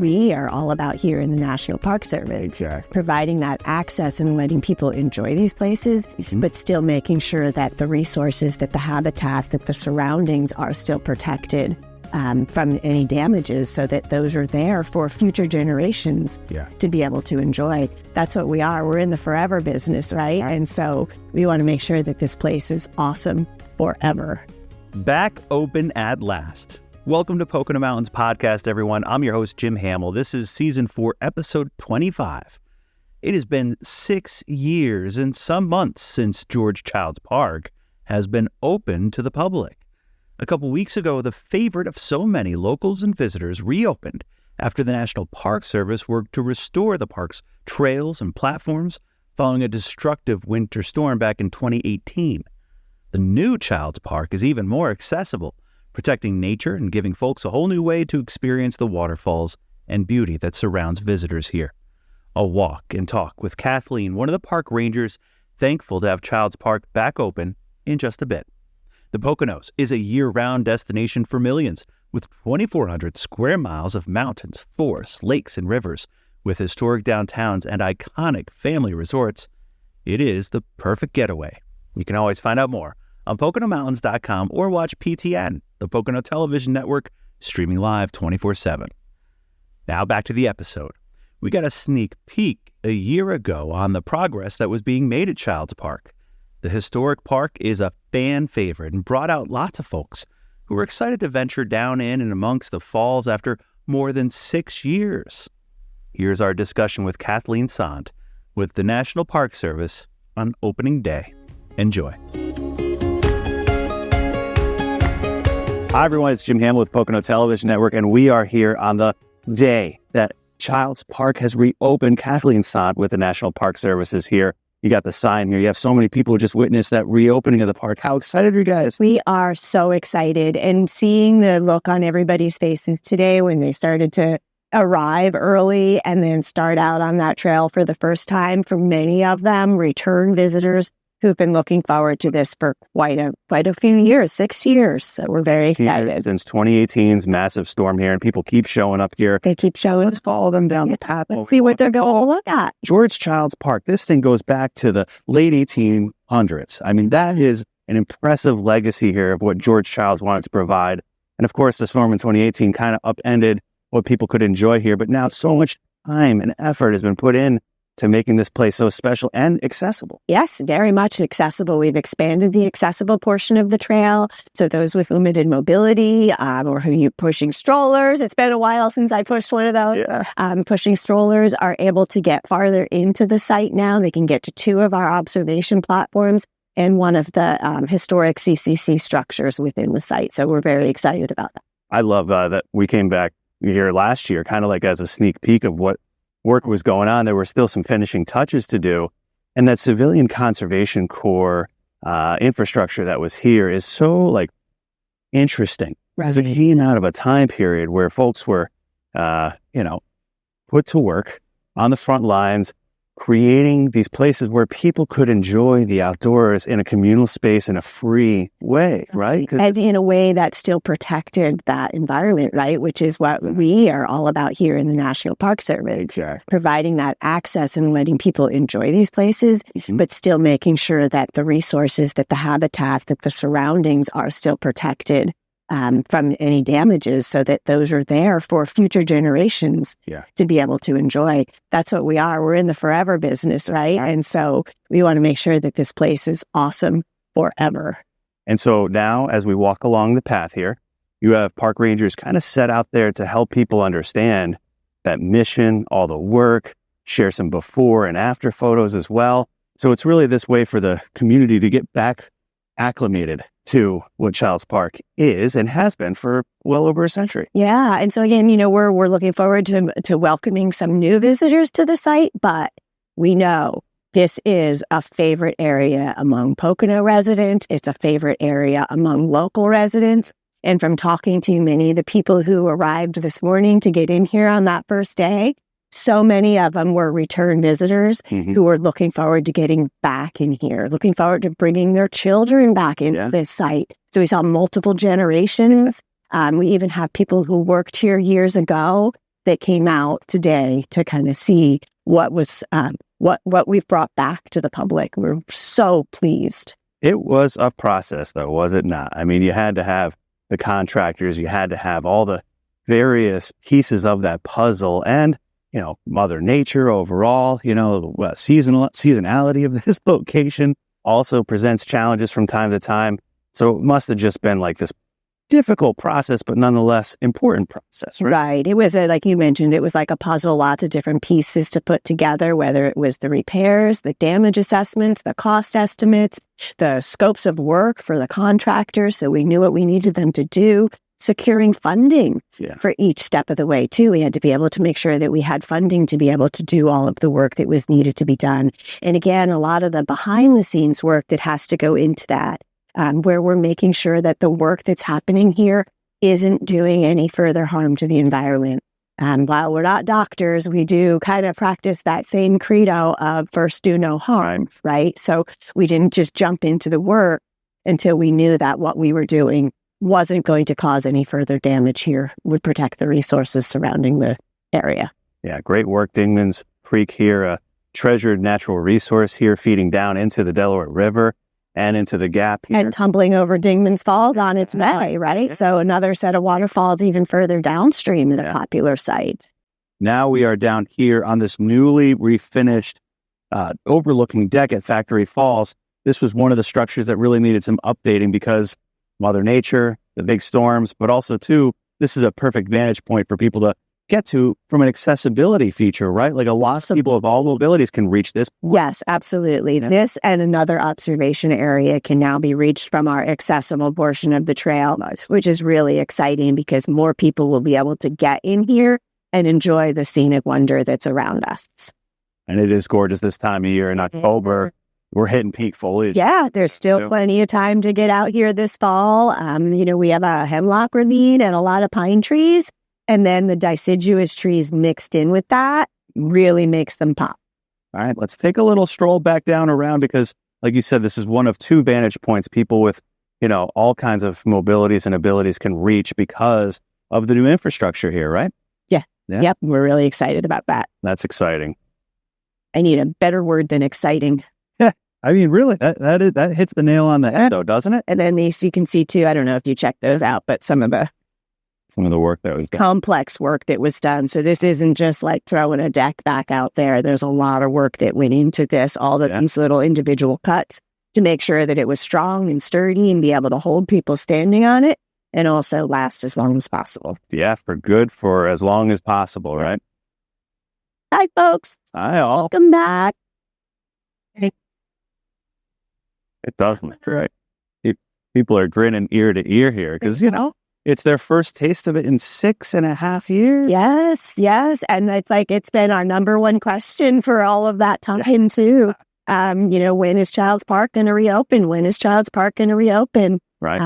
we are all about here in the National Park Service. Exactly. Providing that access and letting people enjoy these places, but still making sure that the resources, that the habitat, that the surroundings are still protected from any damages, so that those are there for future generations to be able to enjoy. That's what we are. We're in the forever business, right? And so we want to make sure that this place is awesome forever. Back open at last. Welcome to Pocono Mountains Podcast, everyone. I'm your host, Jim Hamill. This is Season 4, Episode 25. It has been 6 years and some months since George Childs Park has been open to the public. A couple weeks ago, the favorite of so many locals and visitors reopened after the National Park Service worked to restore the park's trails and platforms following a destructive winter storm back in 2018. The new Childs Park is even more accessible, protecting nature and giving folks a whole new way to experience the waterfalls and beauty that surrounds visitors here. I'll walk and talk with Kathleen, one of the park rangers, thankful to have Childs Park back open in just a bit. The Poconos is a year-round destination for millions, with 2,400 square miles of mountains, forests, lakes, and rivers. With historic downtowns and iconic family resorts, it is the perfect getaway. You can always find out more on PoconoMountains.com or watch PTN, the Pocono Television Network, streaming live 24/7. Now back to the episode. We got a sneak peek a year ago on the progress that was being made at Childs Park. The historic park is a fan favorite and brought out lots of folks who were excited to venture down in and amongst the falls after more than 6 years. Here's our discussion with Kathleen Sant with the National Park Service on opening day. Enjoy. Hi, everyone. It's Jim Hamill with Pocono Television Network, and we are here on the day that Childs Park has reopened. Kathleen Sant with the National Park Service is here. You got the sign here. You have so many people who just witnessed that reopening of the park. How excited are you guys? We are so excited, and seeing the look on everybody's faces today when they started to arrive early and then start out on that trail for the first time. For many of them, return visitors who've been looking forward to this for quite a few years, 6 years. So we're very excited. Since 2018's massive storm here, and people keep showing up here. They keep showing. Let's follow them down the path. Let's see what they're going to look at. George Childs Park. This thing goes back to the late 1800s. I mean, that is an impressive legacy here of what George Childs wanted to provide. And of course, the storm in 2018 kind of upended what people could enjoy here. But now so much time and effort has been put in to making this place so special and accessible. Yes, very much accessible. We've expanded the accessible portion of the trail. So those with limited mobility or who you pushing strollers, it's been a while since I pushed one of those, pushing strollers are able to get farther into the site now. They can get to 2 of our observation platforms and one of the historic CCC structures within the site. So we're very excited about that. I love that we came back here last year, kind of like as a sneak peek of what work was going on. There were still some finishing touches to do. And that Civilian Conservation Corps infrastructure that was here is so interesting. Because it came out of a time period where folks were, put to work on the front lines, creating these places where people could enjoy the outdoors in a communal space in a free way, right? And in a way that still protected that environment, right? Which is what we are all about here in the National Park Service. Exactly. Providing that access and letting people enjoy these places, but still making sure that the resources, that the habitat, that the surroundings are still protected from any damages, so that those are there for future generations to be able to enjoy. That's what we are. We're in the forever business, right? And so we want to make sure that this place is awesome forever. And so now, as we walk along the path here, you have park rangers kind of set out there to help people understand that mission, all the work, share some before and after photos as well. So it's really this way for the community to get back acclimated to what Childs Park is and has been for well over a century. Yeah. And so again, we're looking forward to welcoming some new visitors to the site, but we know this is a favorite area among Pocono residents. It's a favorite area among local residents. And from talking to many of the people who arrived this morning to get in here on that first day, so many of them were return visitors who were looking forward to getting back in here, looking forward to bringing their children back into this site. So we saw multiple generations. We even have people who worked here years ago that came out today to kind of see what was what we've brought back to the public. We're so pleased. It was a process, though, was it not? I mean, you had to have the contractors, you had to have all the various pieces of that puzzle, and Mother Nature overall. The seasonality of this location also presents challenges from time to time. So it must have just been like this difficult process, but nonetheless important process, right? Right. It was, like you mentioned, it was like a puzzle, lots of different pieces to put together, whether it was the repairs, the damage assessments, the cost estimates, the scopes of work for the contractors, so we knew what we needed them to do, securing funding for each step of the way, too. We had to be able to make sure that we had funding to be able to do all of the work that was needed to be done. And again, a lot of the behind-the-scenes work that has to go into that, where we're making sure that the work that's happening here isn't doing any further harm to the environment. While we're not doctors, we do kind of practice that same credo of first do no harm, right? So we didn't just jump into the work until we knew that what we were doing wasn't going to cause any further damage here, would protect the resources surrounding the area. Yeah, great work. Dingman's Creek here, a treasured natural resource here feeding down into the Delaware River and into the gap here. And tumbling over Dingman's Falls on its way, right? Yeah. So another set of waterfalls even further downstream at a popular site. Now we are down here on this newly refinished overlooking deck at Factory Falls. This was one of the structures that really needed some updating because Mother Nature, the big storms, but also, too, this is a perfect vantage point for people to get to from an accessibility feature, right? Like a lot of people of all mobilities can reach this point. Yes, absolutely. Yeah. This and another observation area can now be reached from our accessible portion of the trail, which is really exciting because more people will be able to get in here and enjoy the scenic wonder that's around us. And it is gorgeous this time of year in October. We're hitting peak foliage. Yeah, there's still plenty of time to get out here this fall. We have a hemlock ravine and a lot of pine trees. And then the deciduous trees mixed in with that really makes them pop. All right, let's take a little stroll back down around because, like you said, this is one of two vantage points people with, all kinds of mobilities and abilities can reach because of the new infrastructure here, right? Yeah. Yep, we're really excited about that. That's exciting. I need a better word than exciting. I mean, really, that hits the nail on the head, though, doesn't it? And then these you can see, too, I don't know if you checked those out, but some of the work that was done. Complex work that was done. So this isn't just like throwing a deck back out there. There's a lot of work that went into this, these little individual cuts to make sure that it was strong and sturdy and be able to hold people standing on it and also last as long as possible. Yeah, for as long as possible, right? Hi, folks. Hi, all. Welcome back. It does look right. People are grinning ear to ear here because, it's their first taste of it in 6.5 years. Yes. And it's been our number one question for all of that time, too. When is Childs Park going to reopen? When is Childs Park going to reopen? Right.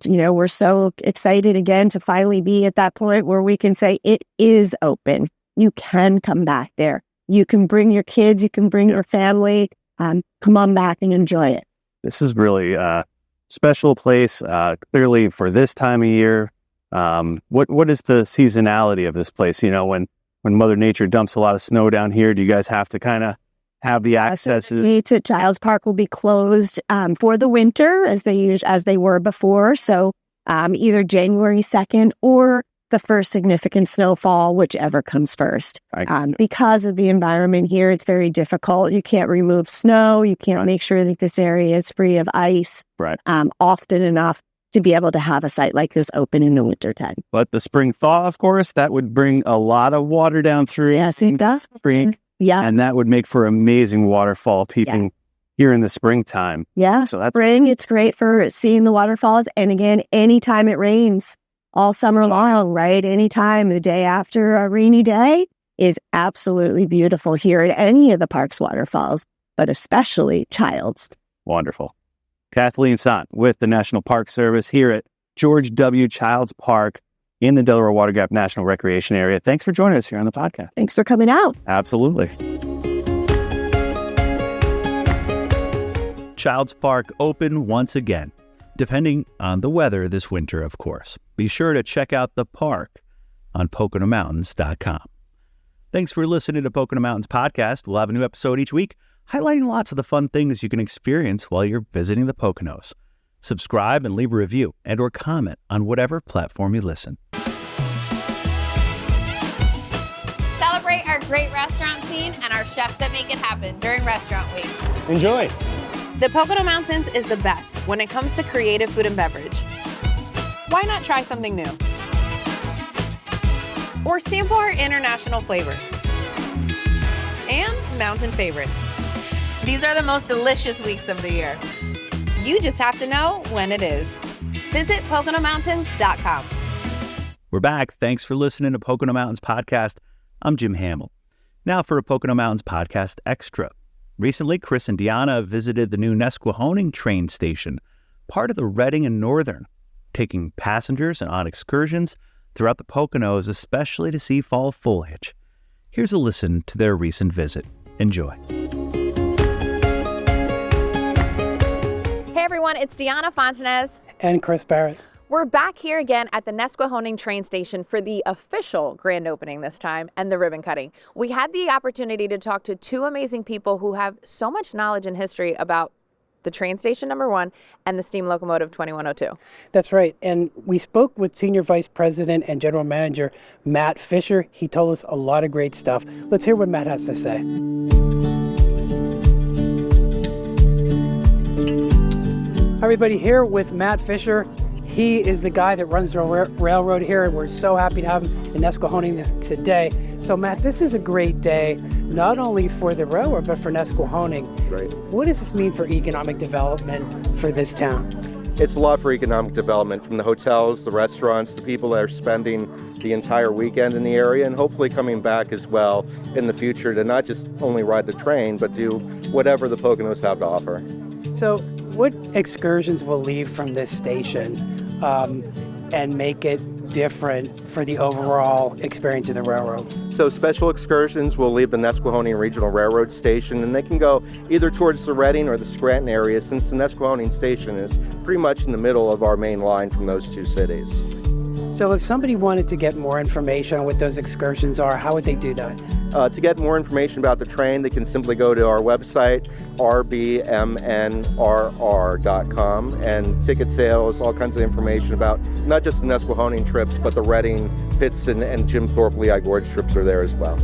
We're so excited again to finally be at that point where we can say it is open. You can come back there. You can bring your kids. You can bring your family. Come on back and enjoy it. This is really a special place, clearly for this time of year. What is the seasonality of this place? When Mother Nature dumps a lot of snow down here, do you guys have to kind of have the access? The gates at Childs Park will be closed for the winter as they were before. So either January 2nd or the first significant snowfall, whichever comes first. Because of the environment here, it's very difficult. You can't remove snow. You can't make sure that this area is free of ice often enough to be able to have a site like this open in the wintertime. But the spring thaw, of course, that would bring a lot of water down through. Yes, it does. Spring. Yeah. And that would make for amazing waterfall peeping here in the springtime. Yeah. So spring, it's great for seeing the waterfalls. And again, anytime it rains. All summer long, right? Anytime the day after a rainy day is absolutely beautiful here at any of the park's waterfalls, but especially Childs. Wonderful. Kathleen Sant with the National Park Service here at George W. Childs Park in the Delaware Water Gap National Recreation Area. Thanks for joining us here on the podcast. Thanks for coming out. Absolutely. Childs Park open once again, depending on the weather this winter, of course. Be sure to check out the park on PoconoMountains.com. Thanks for listening to Pocono Mountains Podcast. We'll have a new episode each week highlighting lots of the fun things you can experience while you're visiting the Poconos. Subscribe and leave a review and or comment on whatever platform you listen. Celebrate our great restaurant scene and our chefs that make it happen during Restaurant Week. Enjoy. The Pocono Mountains is the best when it comes to creative food and beverage. Why not try something new? Or sample our international flavors and mountain favorites. These are the most delicious weeks of the year. You just have to know when it is. Visit PoconoMountains.com. We're back. Thanks for listening to Pocono Mountains Podcast. I'm Jim Hamill. Now for a Pocono Mountains Podcast Extra. Recently, Chris and Deanna visited the new Nesquehoning train station, part of the Redding and Northern, taking passengers on excursions throughout the Poconos, especially to see fall foliage. Here's a listen to their recent visit. Enjoy. Hey everyone, it's Deanna Fontanez. And Chris Barrett. We're back here again at the Nesquehoning train station for the official grand opening this time and the ribbon cutting. We had the opportunity to talk to two amazing people who have so much knowledge and history about the train station, number one, and the steam locomotive 2102. That's right. And we spoke with Senior Vice President and General Manager Matt Fisher. He told us a lot of great stuff. Let's hear what Matt has to say. Everybody, here with Matt Fisher. He is the guy that runs the railroad here, and we're so happy to have him in Nesquehoning today. So, Matt, this is a great day, not only for the railroad, but for Nesquehoning. Right. What does this mean for economic development for this town? It's a lot for economic development, from the hotels, the restaurants, the people that are spending the entire weekend in the area, and hopefully coming back as well in the future to not just only ride the train, but do whatever the Poconos have to offer. So what excursions will leave from this station and make it different for the overall experience of the railroad? So special excursions will leave the Nesquehoning Regional Railroad Station, and they can go either towards the Redding or the Scranton area, since the Nesquehoning Station is pretty much in the middle of our main line from those two cities. So if somebody wanted to get more information on what those excursions are, how would they do that? To get more information about the train, they can simply go to our website, rbmnrr.com, and ticket sales, all kinds of information about not just the Nesquehoning trips, but the Redding, Pittston, and Jim Thorpe Lehigh Gorge trips are there as well.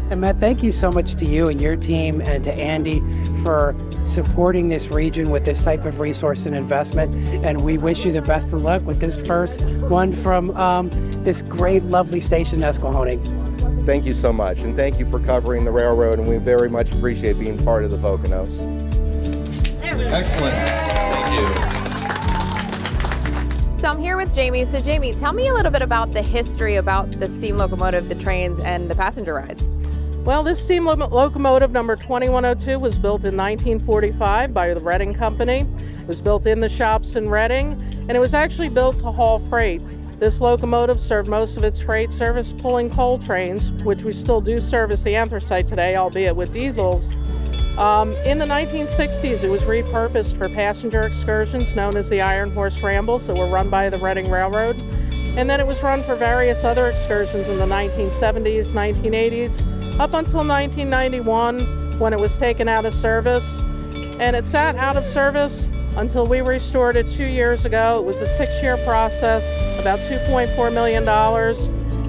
And Matt, thank you so much to you and your team and to Andy for supporting this region with this type of resource and investment. And we wish you the best of luck with this first one from this great, lovely station, Nesquehoning. Thank you so much, and thank you for covering the railroad, and we very much appreciate being part of the Poconos. Excellent. Thank you. So I'm here with Jamie. So Jamie, tell me a little bit about the history about the steam locomotive, the trains, and the passenger rides. Well, this steam locomotive number 2102 was built in 1945 by the Redding Company. It was built in the shops in Redding, and it was actually built to haul freight. This locomotive served most of its freight service pulling coal trains, which we still do service the anthracite today, albeit with diesels. In the 1960s, it was repurposed for passenger excursions known as the Iron Horse Rambles that were run by the Redding Railroad. And then it was run for various other excursions in the 1970s, 1980s, up until 1991 when it was taken out of service. And it sat out of service until we restored it 2 years ago. It was a 6-year process, about $2.4 million.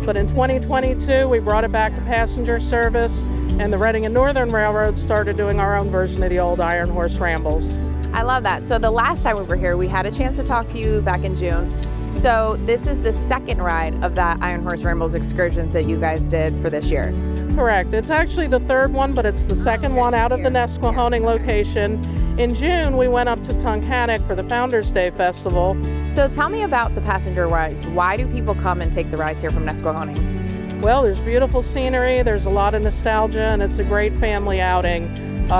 But in 2022, we brought it back to passenger service, and the Redding and Northern Railroad started doing our own version of the old Iron Horse Rambles. I love that. So the last time we were here, we had a chance to talk to you back in June. So this is the second ride of that Iron Horse Rambles excursions that you guys did for this year. Correct. It's actually the third one, but it's the second one out of the Nesquehoning location. In June, we went up to Tunkhannock for the Founders Day Festival. So tell me about the passenger rides. Why do people come and take the rides here from Nesquehoning? Well, there's beautiful scenery, there's a lot of nostalgia, and it's a great family outing.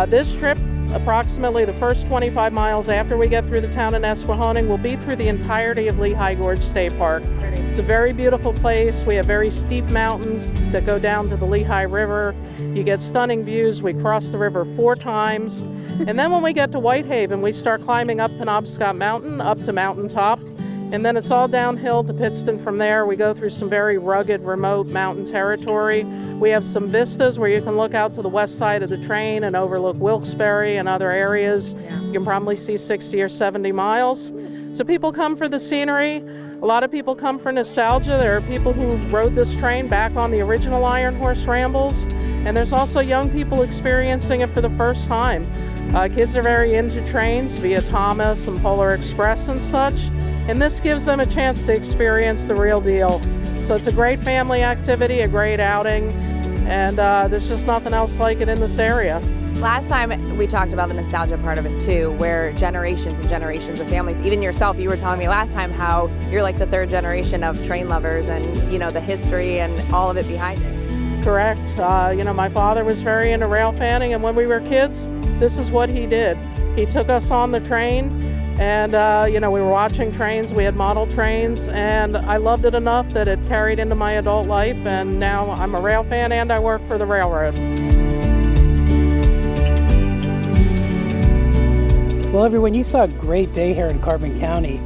This trip, approximately the first 25 miles after we get through the town of Nesquehoning, will be through the entirety of Lehigh Gorge State Park. It's a very beautiful place. We have very steep mountains that go down to the Lehigh River. You get stunning views. We cross the river 4 times. And then when we get to Whitehaven, we start climbing up Penobscot Mountain, up to Mountaintop. And then it's all downhill to Pittston from there. We go through some very rugged, remote mountain territory. We have some vistas where you can look out to the west side of the train and overlook Wilkes-Barre and other areas. You can probably see 60 or 70 miles. So people come for the scenery. A lot of people come for nostalgia. There are people who rode this train back on the original Iron Horse rambles. And there's also young people experiencing it for the first time. Kids are very into trains via Thomas and Polar Express and such. And this gives them a chance to experience the real deal. So it's a great family activity, a great outing, and there's just nothing else like it in this area. Last time we talked about the nostalgia part of it too, where generations and generations of families, even yourself, you were telling me last time how you're like the third generation of train lovers and, you know, the history and all of it behind it. Correct. My father was very into rail fanning, and when we were kids, this is what he did. He took us on the train. And, we were watching trains, we had model trains, and I loved it enough that it carried into my adult life, and now I'm a rail fan and I work for the railroad. Well, everyone, you saw a great day here in Carbon County,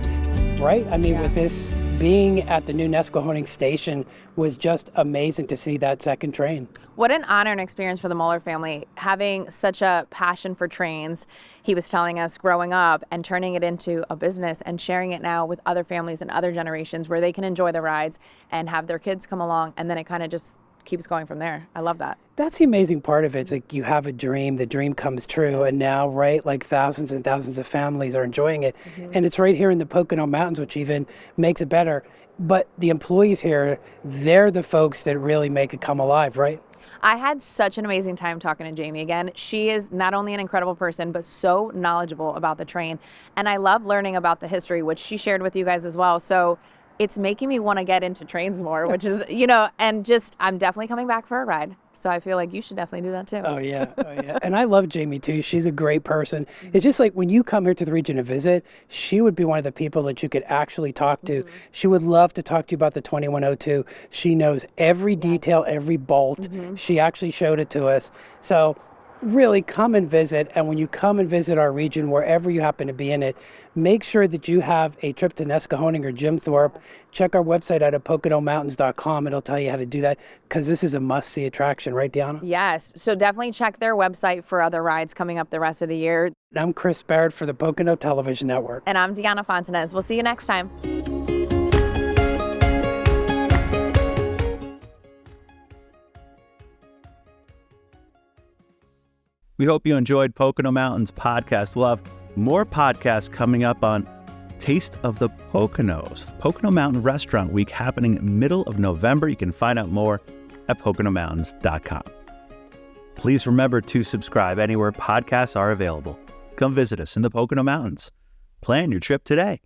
right? I mean, with this being at the new Nesquehoning station was just amazing to see that second train. What an honor and experience for the Muller family, having such a passion for trains. He was telling us growing up and turning it into a business and sharing it now with other families and other generations where they can enjoy the rides and have their kids come along, and then it kind of just keeps going from there. I love that. That's the amazing part of it. It's like you have a dream, the dream comes true, and now, right, like thousands and thousands of families are enjoying it. And it's right here in the Pocono Mountains, which even makes it better. But the employees here, they're the folks that really make it come alive, right? I had such an amazing time talking to Jamie again. She is not only an incredible person, but so knowledgeable about the train. And I love learning about the history, which she shared with you guys as well. So it's making me want to get into trains more, which is, and just, I'm definitely coming back for a ride. So I feel like you should definitely do that too. Oh, yeah. And I love Jamie, too. She's a great person. It's just like when you come here to the region to visit, she would be one of the people that you could actually talk to. She would love to talk to you about the 2102. She knows every detail, every bolt. She actually showed it to us. So really come and visit. And when you come and visit our region, wherever you happen to be in it, make sure that you have a trip to Nesquehoning or Jim Thorpe. Check our website out at PoconoMountains.com. It'll tell you how to do that because this is a must-see attraction, right, Deanna? Yes. So definitely check their website for other rides coming up the rest of the year. I'm Chris Barrett for the Pocono Television Network. And I'm Deanna Fontanez. We'll see you next time. We hope you enjoyed Pocono Mountains podcast. We'll have more podcasts coming up on Taste of the Poconos, Pocono Mountain Restaurant Week happening middle of November. You can find out more at PoconoMountains.com. Please remember to subscribe anywhere podcasts are available. Come visit us in the Pocono Mountains. Plan your trip today.